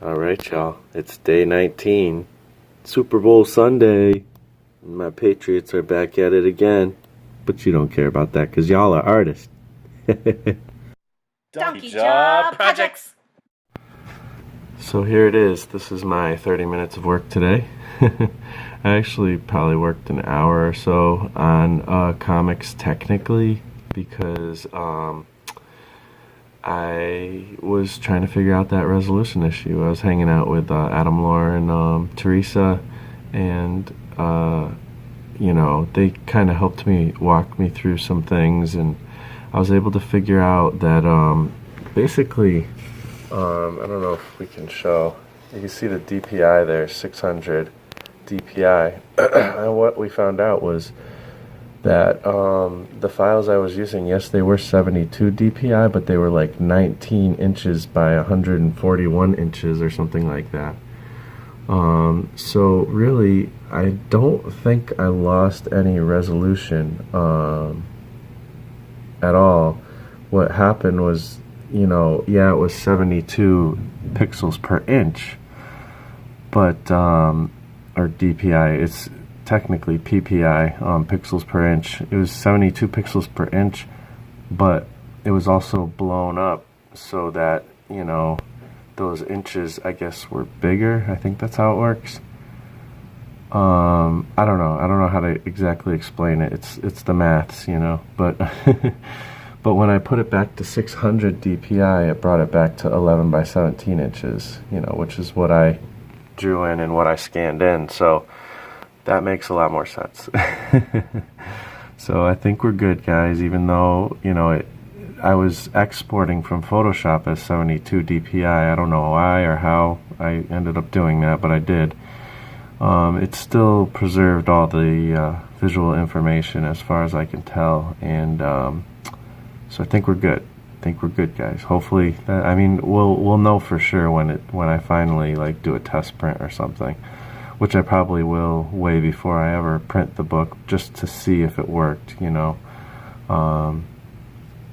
Alright, y'all. It's day 19. Super Bowl Sunday. My Patriots are back at it again. But you don't care about that because y'all are artists. Donkey Job Projects! So here it is. This is my 30 minutes of work today. I actually probably worked an hour or so on comics technically because I was trying to figure out that resolution issue. I was hanging out with Adam Lore and Teresa, and they kind of helped me walk me through some things, and I was able to figure out that basically, I don't know if we can show. You can see the DPI there, 600 DPI. And what we found out was that the files I was using, yes, they were 72 DPI, but they were like 19 inches by 141 inches or something like that. So really, I don't think I lost any resolution at all. What happened was, it was 72 pixels per inch, but, or DPI, it's technically PPI, pixels per inch. It was 72 pixels per inch, but it was also blown up so that, those inches, I guess, were bigger. I think that's how it works. I don't know how to exactly explain it. It's the maths, but but when I put it back to 600 DPI, it brought it back to 11 by 17 inches, which is what I drew in and what I scanned in. So that makes a lot more sense. So I think we're good, guys, even though, I was exporting from Photoshop as 72 DPI. I don't know why or how I ended up doing that, but I did. It still preserved all the visual information as far as I can tell, and so I think we're good. I think we're good, guys. Hopefully, we'll know for sure when I finally do a test print or something, which I probably will way before I ever print the book, just to see if it worked,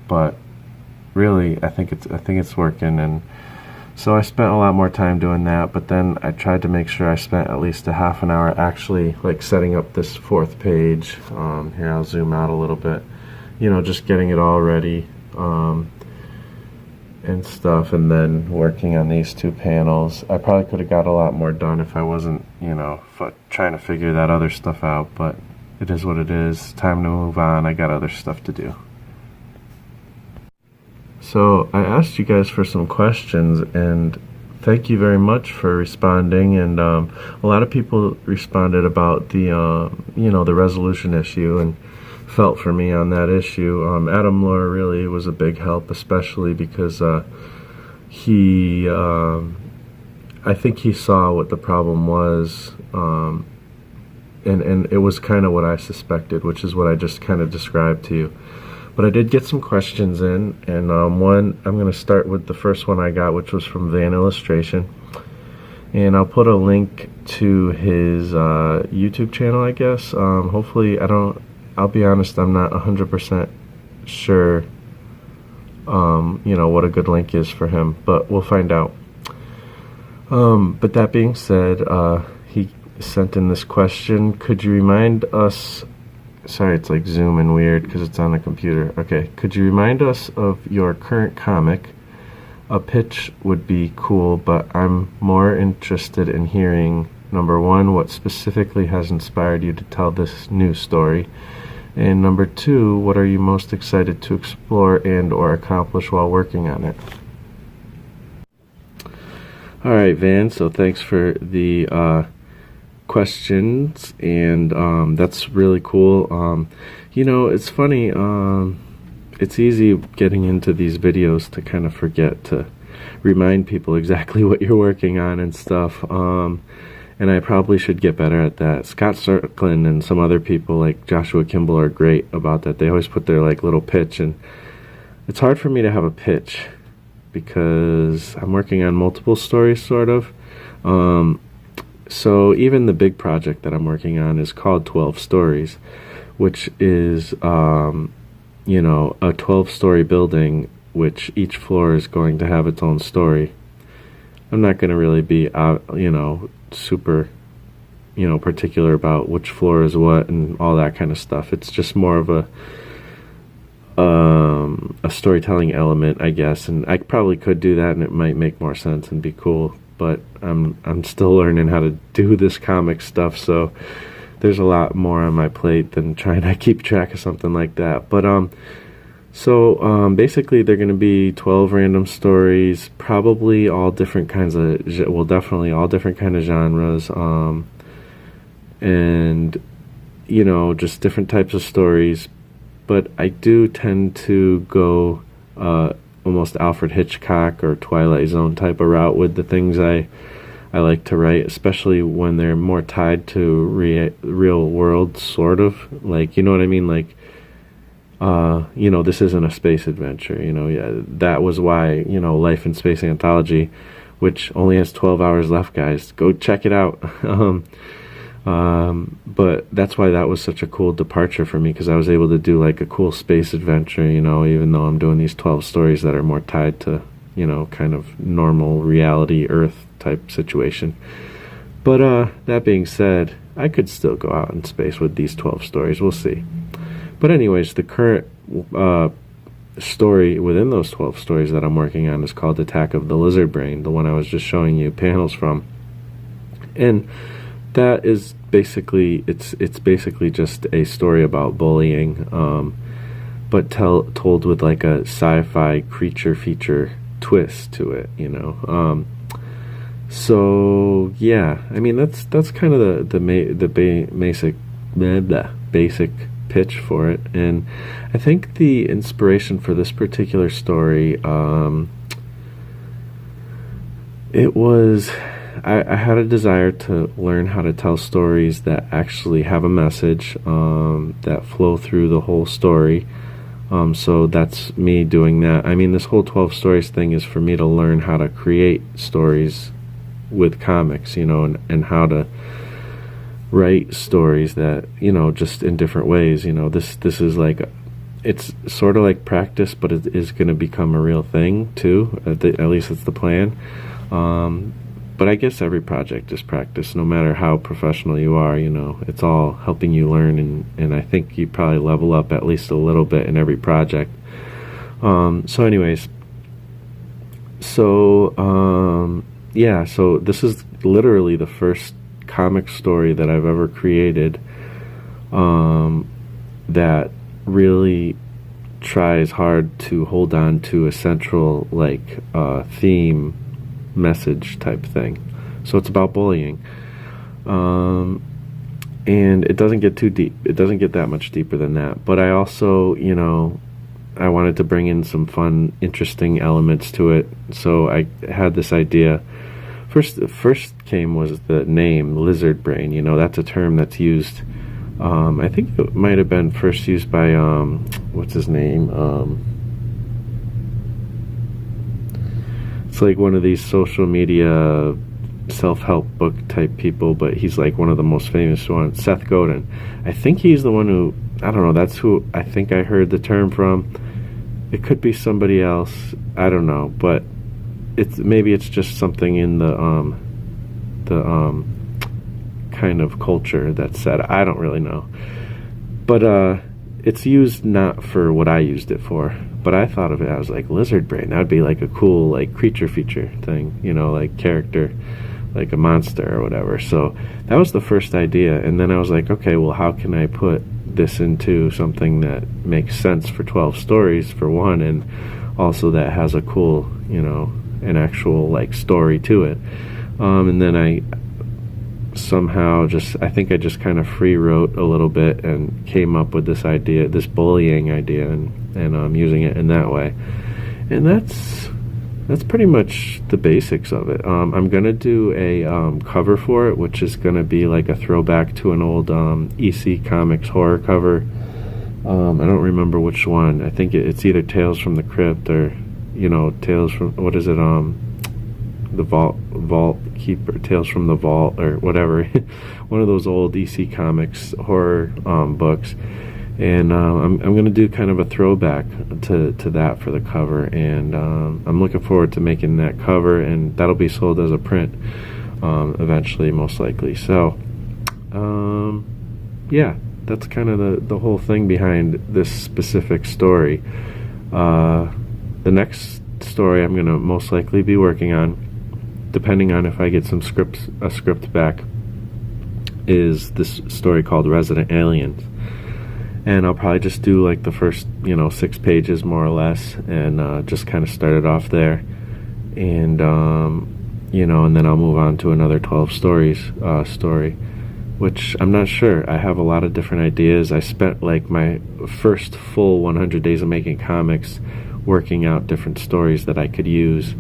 but really, I think it's working, and so I spent a lot more time doing that. But then I tried to make sure I spent at least a half an hour actually setting up this fourth page. Here, I'll zoom out a little bit. Just getting it all ready and stuff, and then working on these two panels. I probably could have got a lot more done if I wasn't, trying to figure that other stuff out, but it is what it is. Time to move on. I got other stuff to do. So I asked you guys for some questions, and thank you very much for responding. And a lot of people responded about the, the resolution issue, and felt for me on that issue. Adam Lore really was a big help, especially because he, I think he saw what the problem was, and it was kind of what I suspected, which is what I just kind of described to you. But I did get some questions in, and I'm going to start with the first one I got, which was from Van Illustration. And I'll put a link to his YouTube channel, I guess. Hopefully, I'll be honest, I'm not 100% sure, what a good link is for him, but we'll find out. But that being said, he sent in this question. Could you remind us... Sorry, it's zooming weird because it's on the computer. Okay, could you remind us of your current comic? A pitch would be cool, but I'm more interested in hearing, number one, what specifically has inspired you to tell this new story, and number two, what are you most excited to explore and or accomplish while working on it? Alright, Van, so thanks for the questions, and that's really cool. It's funny, it's easy getting into these videos to kind of forget to remind people exactly what you're working on and stuff, and I probably should get better at that. Scott Circlin and some other people like Joshua Kimball are great about that. They always put their little pitch, and it's hard for me to have a pitch because I'm working on multiple stories, sort of. So even the big project that I'm working on is called 12 Stories, which is, a 12-story building, which each floor is going to have its own story. I'm not going to really be super particular about which floor is what and all that kind of stuff. It's just more of a storytelling element, I guess, and I probably could do that and it might make more sense and be cool, but I'm still learning how to do this comic stuff, so there's a lot more on my plate than trying to keep track of something like that. But basically they're going to be 12 random stories, probably all different kinds of, well, definitely all different kind of genres, and just different types of stories. But I do tend to go almost Alfred Hitchcock or Twilight Zone type of route with the things I like to write, especially when they're more tied to real world, sort of. Like, you know what I mean? Like, this isn't a space adventure. Yeah, that was why, Life in Space Anthology, which only has 12 hours left, guys. Go check it out. But that's why that was such a cool departure for me, because I was able to do like a cool space adventure, even though I'm doing these 12 stories that are more tied to, kind of normal reality Earth type situation. But that being said, I could still go out in space with these 12 stories. We'll see. But anyways, the current story within those 12 stories that I'm working on is called Attack of the Lizard Brain, the one I was just showing you panels from. And that is basically, it's basically just a story about bullying, but told with like a sci-fi creature feature twist to it, so yeah, I mean that's kind of the basic pitch for it. And I think the inspiration for this particular story, it was, I had a desire to learn how to tell stories that actually have a message, that flow through the whole story. So that's me doing that. I mean, this whole 12 stories thing is for me to learn how to create stories with comics, and how to write stories that, just in different ways. This is like, it's sort of like practice, but it is going to become a real thing too. At least it's the plan. But I guess every project is practice, no matter how professional you are. It's all helping you learn, and I think you probably level up at least a little bit in every project. So this is literally the first comic story that I've ever created, that really tries hard to hold on to a central theme, message type thing. So it's about bullying, and it doesn't get too deep. It doesn't get that much deeper than that. But I also, I wanted to bring in some fun, interesting elements to it. So I had this idea. First came was the name Lizard Brain. That's a term that's used. I think it might have been first used by what's his name? It's like one of these social media self-help book type people, but he's like one of the most famous ones, Seth Godin. I think he's the one who, I don't know, that's who I think I heard the term from. It could be somebody else, I don't know, but maybe it's just something in the kind of culture that's said. I don't really know, but it's used not for what I used it for. But I thought of it, I was like, Lizard Brain, that'd be like a cool like creature feature thing, like character, like a monster or whatever. So that was the first idea, and then I was like, okay, well, how can I put this into something that makes sense for 12 stories for one, and also that has a cool, an actual like story to it. And then I somehow I think I just kind of free wrote a little bit and came up with this idea, this bullying idea, and using it in that way. And that's pretty much the basics of it. I'm gonna do a cover for it, which is gonna be like a throwback to an old EC Comics horror cover. I don't remember which one. I think it's either Tales from the Crypt or Tales from, what is it, the Vault Keeper, Tales from the Vault, or whatever. One of those old EC Comics horror books. And I'm going to do kind of a throwback to that for the cover, and I'm looking forward to making that cover, and that'll be sold as a print eventually, most likely. So yeah, that's kind of the whole thing behind this specific story. The next story I'm going to most likely be working on, depending on if I get a script back, is this story called Resident Aliens. And I'll probably just do like the first 6 pages more or less, and just kind of start it off there, and and then I'll move on to another 12 stories story, which I'm not sure. I have a lot of different ideas. I spent like my first full 100 days of making comics working out different stories that I could use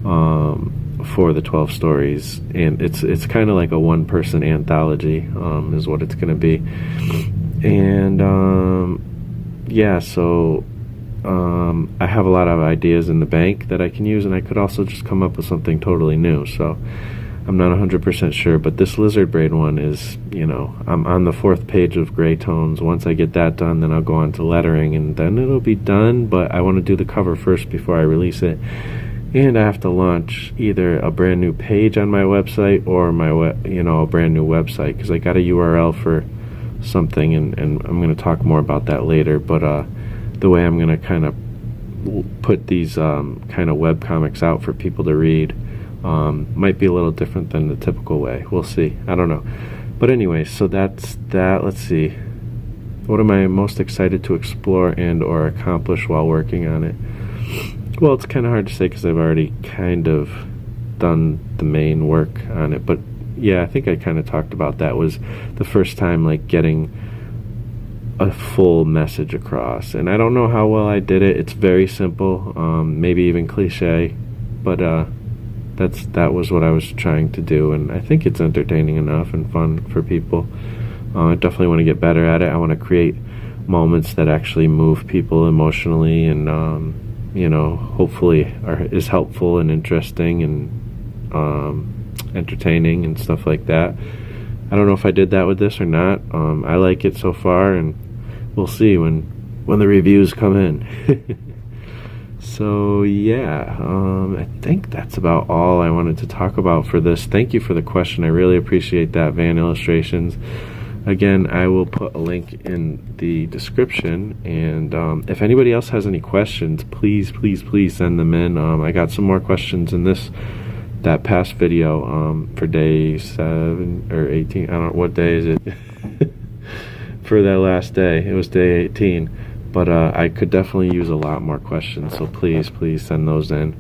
for the 12 stories, and it's kind of like a one-person anthology is what it's going to be. And so I have a lot of ideas in the bank that I can use, and I could also just come up with something totally new. So I'm not 100% sure, but this lizard braid one is, I'm on the 4th page of gray tones. Once I get that done, then I'll go on to lettering, and then it'll be done. But I want to do the cover first before I release it. And I have to launch either a brand new page on my website or a brand new website, because I got a URL for something, and I'm going to talk more about that later. But the way I'm going to kind of put these kind of web comics out for people to read might be a little different than the typical way. We'll see. I don't know. But anyway, so that's that. Let's see. What am I most excited to explore and or accomplish while working on it? Well, it's kind of hard to say because I've already kind of done the main work on it. But yeah, I think I kind of talked about that. Was the first time like getting a full message across, and I don't know how well I did it. It's very simple, maybe even cliche, but that was what I was trying to do, and I think it's entertaining enough and fun for people. I definitely want to get better at it. I want to create moments that actually move people emotionally, and hopefully is helpful and interesting and entertaining and stuff like that. I don't know if I did that with this or not. I like it so far, and we'll see when the reviews come in. So yeah, I think that's about all I wanted to talk about for this. Thank you for the question. I really appreciate that, Van Illustrations. Again, I will put a link in the description, and if anybody else has any questions, please send them in. I got some more questions in that past video for day 7 or 18. I don't know what day is it. For that last day, it was day 18. But I could definitely use a lot more questions, so please send those in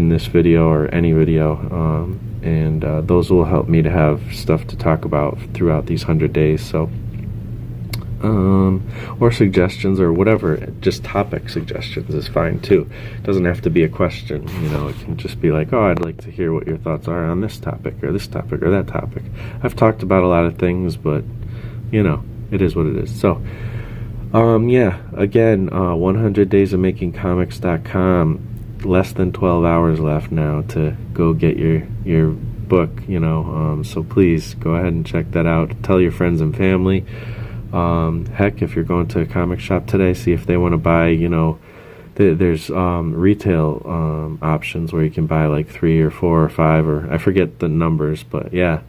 this video or any video, and those will help me to have stuff to talk about throughout these 100 days. So, or suggestions or whatever, just topic suggestions is fine too. It doesn't have to be a question, it can just be like, oh, I'd like to hear what your thoughts are on this topic or this topic or that topic. I've talked about a lot of things, but it is what it is. So again, 100 days of making comics.com, less than 12 hours left now to go get your book, so please go ahead and check that out. Tell your friends and family. Heck, if you're going to a comic shop today, see if they want to buy, there's retail options where you can buy like 3 or 4 or 5, or I forget the numbers, but yeah,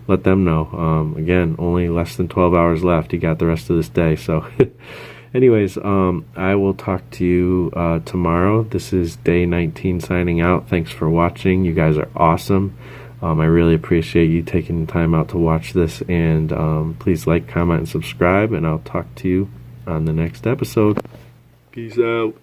let them know. Again, only less than 12 hours left. You got the rest of this day. So anyways, I will talk to you tomorrow. This is day 19 signing out. Thanks for watching. You guys are awesome. I really appreciate you taking the time out to watch this, and please like, comment, and subscribe, and I'll talk to you on the next episode. Peace out.